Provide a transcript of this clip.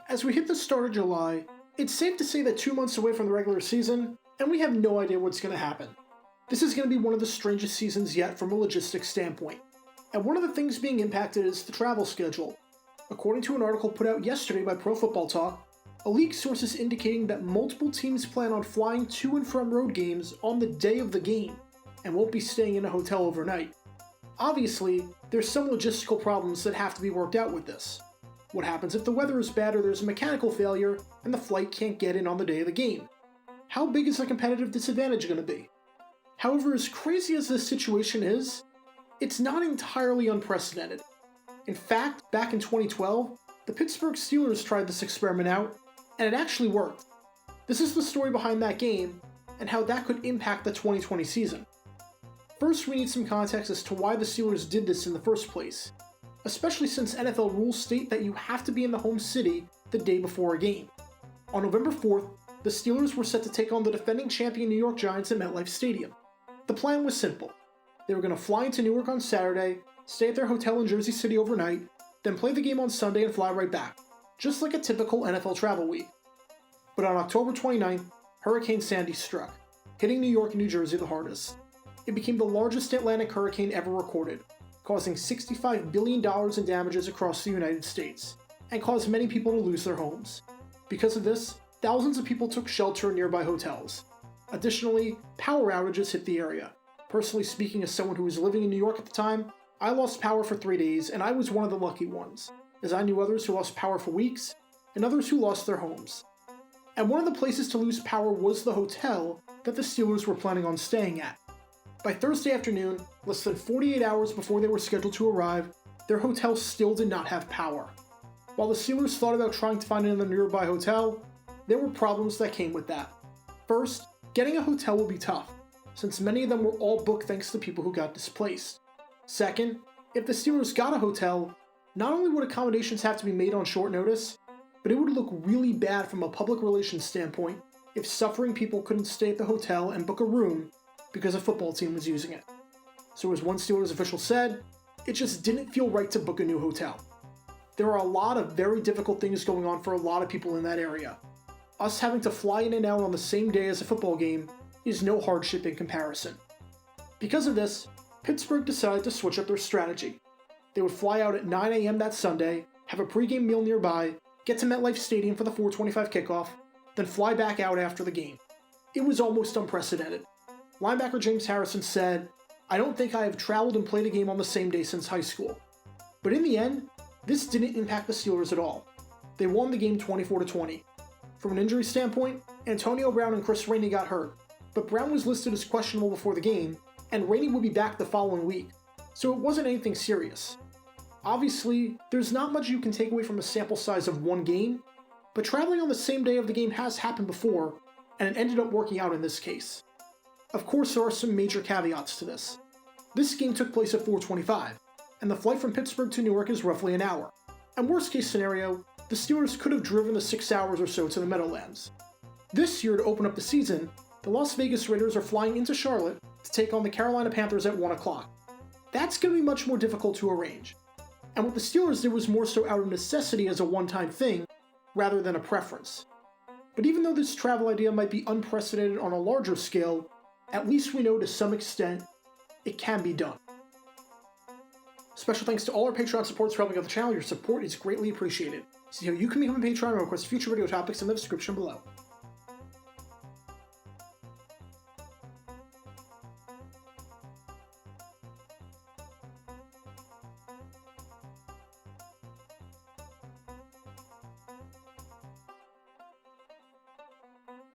As we hit the start of July, it's safe to say that 2 months away from the regular season, and we have no idea what's going to happen. This is going to be one of the strangest seasons yet from a logistics standpoint. And one of the things being impacted is the travel schedule. According to an article put out yesterday by Pro Football Talk, a leaked source is indicating that multiple teams plan on flying to and from road games on the day of the game, and won't be staying in a hotel overnight. Obviously, there's some logistical problems that have to be worked out with this. What happens if the weather is bad or there's a mechanical failure and the flight can't get in on the day of the game? How big is the competitive disadvantage going to be? However, as crazy as this situation is, it's not entirely unprecedented. In fact, back in 2012, the Pittsburgh Steelers tried this experiment out, and it actually worked. This is the story behind that game, and how that could impact the 2020 season. First, we need some context as to why the Steelers did this in the first place, especially since NFL rules state that you have to be in the home city the day before a game. On November 4th, the Steelers were set to take on the defending champion New York Giants at MetLife Stadium. The plan was simple. They were going to fly into Newark on Saturday, stay at their hotel in Jersey City overnight, then play the game on Sunday and fly right back, just like a typical NFL travel week. But on October 29th, Hurricane Sandy struck, hitting New York and New Jersey the hardest. It became the largest Atlantic hurricane ever recorded, causing $65 billion in damages across the United States, and caused many people to lose their homes. Because of this, thousands of people took shelter in nearby hotels. Additionally, power outages hit the area. Personally speaking, as someone who was living in New York at the time, I lost power for 3 days, and I was one of the lucky ones, as I knew others who lost power for weeks, and others who lost their homes. And one of the places to lose power was the hotel that the Steelers were planning on staying at. By Thursday afternoon, less than 48 hours before they were scheduled to arrive, their hotel still did not have power. While the Steelers thought about trying to find another nearby hotel, there were problems that came with that. First, getting a hotel would be tough, since many of them were all booked thanks to people who got displaced. Second, if the Steelers got a hotel, not only would accommodations have to be made on short notice, but it would look really bad from a public relations standpoint if suffering people couldn't stay at the hotel and book a room because a football team was using it. So as one Steelers official said, it just didn't feel right to book a new hotel. There are a lot of very difficult things going on for a lot of people in that area. Us having to fly in and out on the same day as a football game is no hardship in comparison. Because of this, Pittsburgh decided to switch up their strategy. They would fly out at 9 a.m. that Sunday, have a pregame meal nearby, get to MetLife Stadium for the 4:25 kickoff, then fly back out after the game. It was almost unprecedented. Linebacker James Harrison said, "I don't think I have traveled and played a game on the same day since high school." But in the end, this didn't impact the Steelers at all. They won the game 24-20. From an injury standpoint, Antonio Brown and Chris Rainey got hurt, but Brown was listed as questionable before the game, and Rainey would be back the following week, so it wasn't anything serious. Obviously, there's not much you can take away from a sample size of one game, but traveling on the same day of the game has happened before, and it ended up working out in this case. Of course, there are some major caveats to this. This game took place at 4:25, and the flight from Pittsburgh to Newark is roughly an hour. And worst case scenario, the Steelers could have driven the 6 hours or so to the Meadowlands. This year, to open up the season, the Las Vegas Raiders are flying into Charlotte to take on the Carolina Panthers at 1 o'clock. That's going to be much more difficult to arrange. And with the Steelers, there was more so out of necessity as a one-time thing, rather than a preference. But even though this travel idea might be unprecedented on a larger scale, at least we know to some extent it can be done. Special thanks to all our Patreon supporters for helping out the channel. Your support is greatly appreciated. See how you can become a patron and request future video topics in the description below.